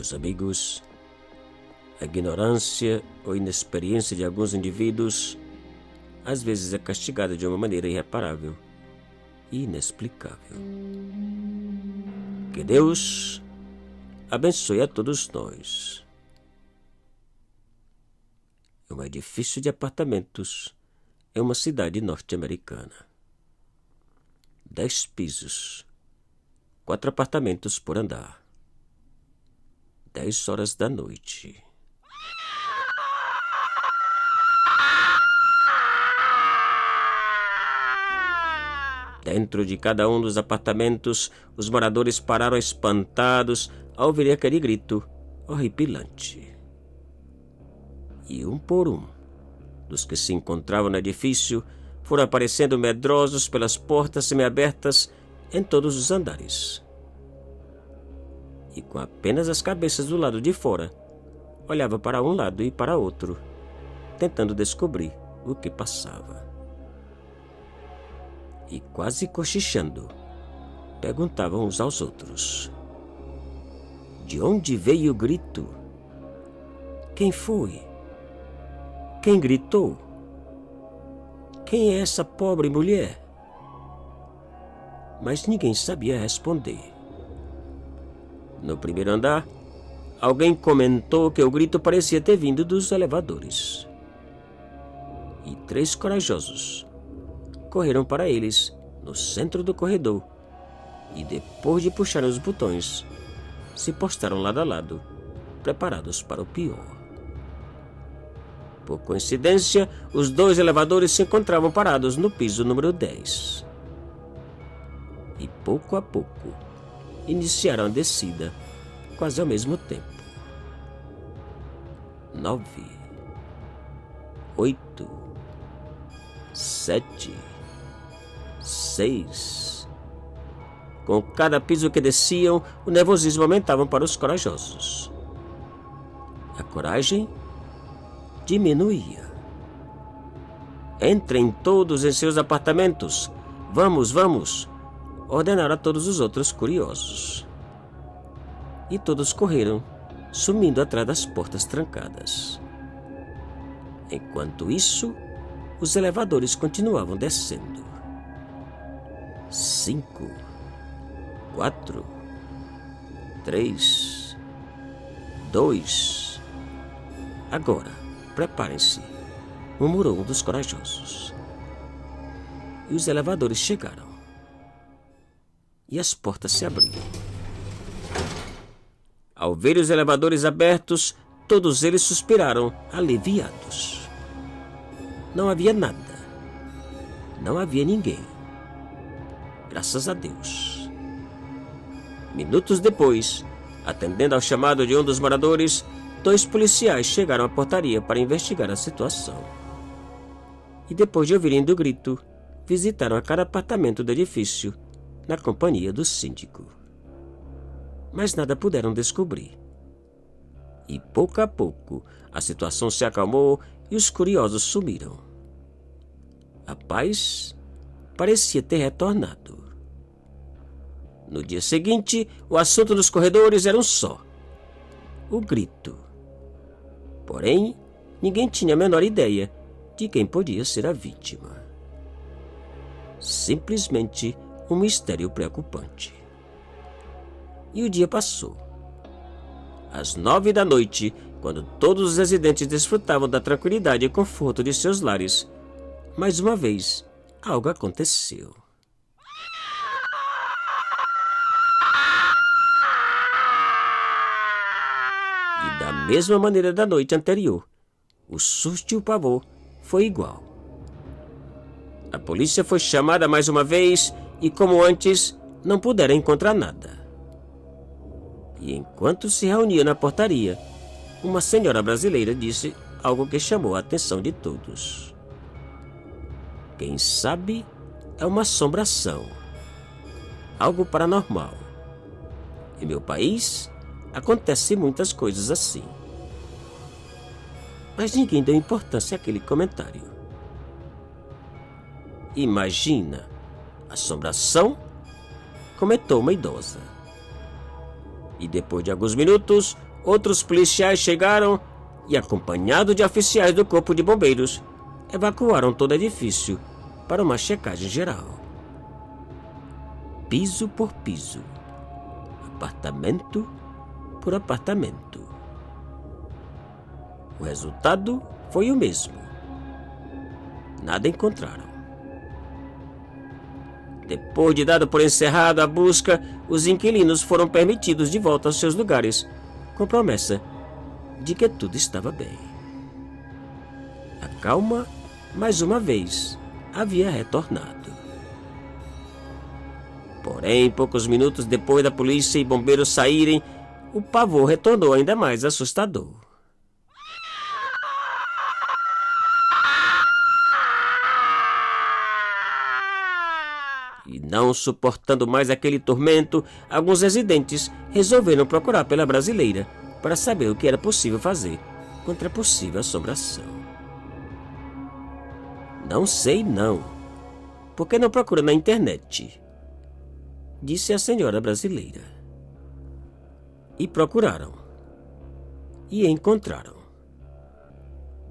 Meus amigos, a ignorância ou inexperiência de alguns indivíduos às vezes é castigada de uma maneira irreparável e inexplicável. Que Deus abençoe a todos nós. Um edifício de apartamentos em uma cidade norte-americana. 10 pisos, 4 apartamentos por andar. 10 horas da noite. Dentro de cada um dos apartamentos, os moradores pararam espantados ao ouvir aquele grito horripilante. E um por um, dos que se encontravam no edifício, foram aparecendo medrosos pelas portas semiabertas em todos os andares. E com apenas as cabeças do lado de fora, olhava para um lado e para outro, tentando descobrir o que passava. E quase cochichando, perguntavam uns aos outros: de onde veio o grito? Quem foi? Quem gritou? Quem é essa pobre mulher? Mas ninguém sabia responder. No primeiro andar, alguém comentou que o grito parecia ter vindo dos elevadores. E 3 corajosos correram para eles no centro do corredor e, depois de puxarem os botões, se postaram lado a lado, preparados para o pior. Por coincidência, os 2 elevadores se encontravam parados no piso número 10. E pouco a pouco, iniciaram a descida, quase ao mesmo tempo. 9, 8, 7, 6. Com cada piso que desciam, o nervosismo aumentava para os corajosos. A coragem diminuía. Entrem todos em seus apartamentos. Vamos, vamos! Ordenaram a todos os outros curiosos. E todos correram, sumindo atrás das portas trancadas. Enquanto isso, os elevadores continuavam descendo. 5, 4, 3, 2. Agora, preparem-se, murmurou um dos corajosos. E os elevadores chegaram. E as portas se abriram. Ao ver os elevadores abertos, todos eles suspiraram, aliviados. Não havia nada. Não havia ninguém. Graças a Deus. Minutos depois, atendendo ao chamado de um dos moradores, 2 policiais chegaram à portaria para investigar a situação. E depois de ouvirem do grito, visitaram a cada apartamento do edifício, na companhia do síndico. Mas nada puderam descobrir. E pouco a pouco, a situação se acalmou e os curiosos sumiram. A paz parecia ter retornado. No dia seguinte, o assunto nos corredores era um só: o grito. Porém, ninguém tinha a menor ideia de quem podia ser a vítima. Simplesmente um mistério preocupante. E o dia passou. Às 9 da noite, quando todos os residentes desfrutavam da tranquilidade e conforto de seus lares, mais uma vez, algo aconteceu. E da mesma maneira da noite anterior, o susto e o pavor foi igual. A polícia foi chamada mais uma vez e, como antes, não puderam encontrar nada. E enquanto se reunia na portaria, uma senhora brasileira disse algo que chamou a atenção de todos. Quem sabe é uma assombração, algo paranormal. Em meu país, acontecem muitas coisas assim. Mas ninguém deu importância àquele comentário. Imagina, assombração? Comentou uma idosa. E depois de alguns minutos, outros policiais chegaram e, acompanhados de oficiais do Corpo de Bombeiros, evacuaram todo o edifício para uma checagem geral. Piso por piso, apartamento por apartamento. O resultado foi o mesmo. Nada encontraram. Depois de dado por encerrado a busca, os inquilinos foram permitidos de volta aos seus lugares, com promessa de que tudo estava bem. A calma, mais uma vez, havia retornado. Porém, poucos minutos depois da polícia e bombeiros saírem, o pavor retornou ainda mais assustador. E não suportando mais aquele tormento, alguns residentes resolveram procurar pela brasileira para saber o que era possível fazer contra a possível assombração. Não sei não. Por que não procura na internet? Disse a senhora brasileira. E procuraram. E encontraram.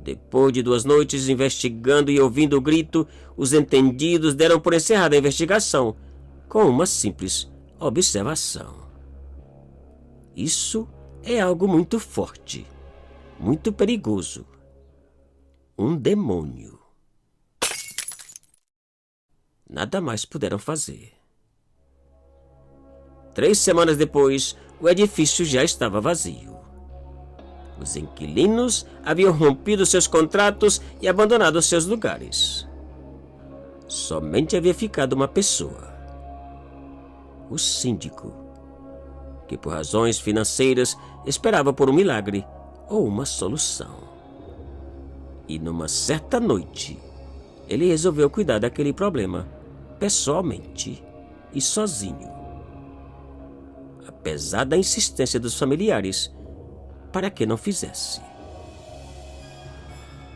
Depois de 2 noites investigando e ouvindo o grito, os entendidos deram por encerrada a investigação com uma simples observação. Isso é algo muito forte, muito perigoso. Um demônio. Nada mais puderam fazer. 3 semanas depois, o edifício já estava vazio. Os inquilinos haviam rompido seus contratos e abandonado seus lugares. Somente havia ficado uma pessoa. O síndico, que por razões financeiras esperava por um milagre ou uma solução. E numa certa noite, ele resolveu cuidar daquele problema pessoalmente e sozinho. Apesar da insistência dos familiares para que não fizesse.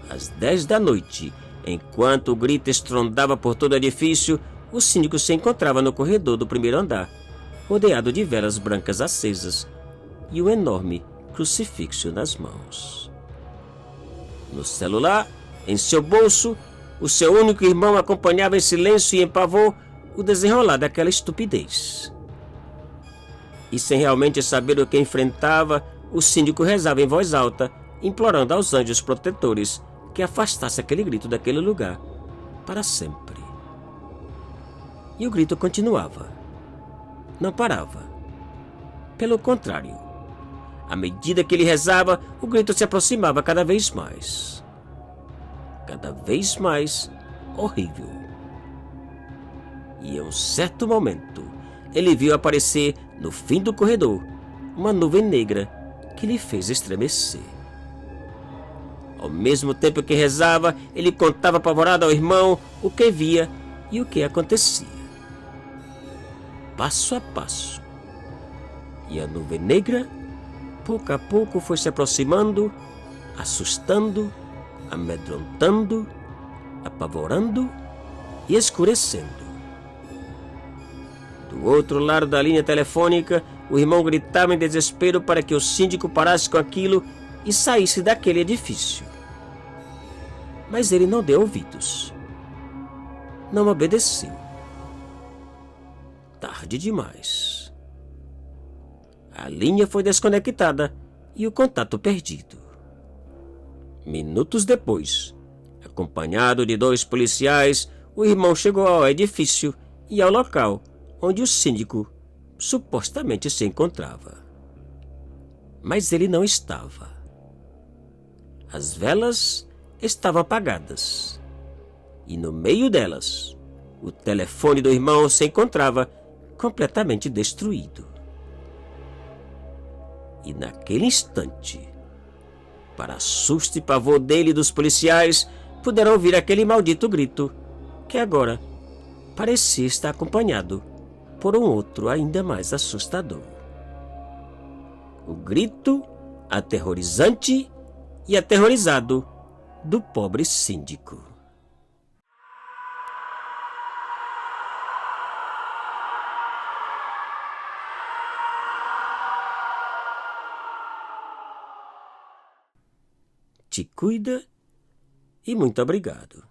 Às 10 da noite, enquanto o grito estrondava por todo o edifício, o síndico se encontrava no corredor do primeiro andar, rodeado de velas brancas acesas e um enorme crucifixo nas mãos. No celular, em seu bolso, o seu único irmão acompanhava em silêncio e em pavor o desenrolar daquela estupidez. E sem realmente saber o que enfrentava, o síndico rezava em voz alta, implorando aos anjos protetores que afastasse aquele grito daquele lugar para sempre. E o grito continuava. Não parava. Pelo contrário, à medida que ele rezava, o grito se aproximava cada vez mais. Cada vez mais horrível. E em um certo momento, ele viu aparecer no fim do corredor uma nuvem negra que lhe fez estremecer. Ao mesmo tempo que rezava, ele contava apavorado ao irmão o que via e o que acontecia. Passo a passo. E a nuvem negra, pouco a pouco, foi se aproximando, assustando, amedrontando, apavorando e escurecendo. Do outro lado da linha telefônica, o irmão gritava em desespero para que o síndico parasse com aquilo e saísse daquele edifício. Mas ele não deu ouvidos. Não obedeceu. Tarde demais. A linha foi desconectada e o contato perdido. Minutos depois, acompanhado de 2 policiais, o irmão chegou ao edifício e ao local onde o síndico supostamente se encontrava. Mas ele não estava. As velas estavam apagadas. E no meio delas, o telefone do irmão se encontrava completamente destruído. E naquele instante, para susto e pavor dele e dos policiais, puderam ouvir aquele maldito grito, que agora parecia estar acompanhado por um outro ainda mais assustador. O grito aterrorizante e aterrorizado do pobre síndico. te cuida e muito obrigado.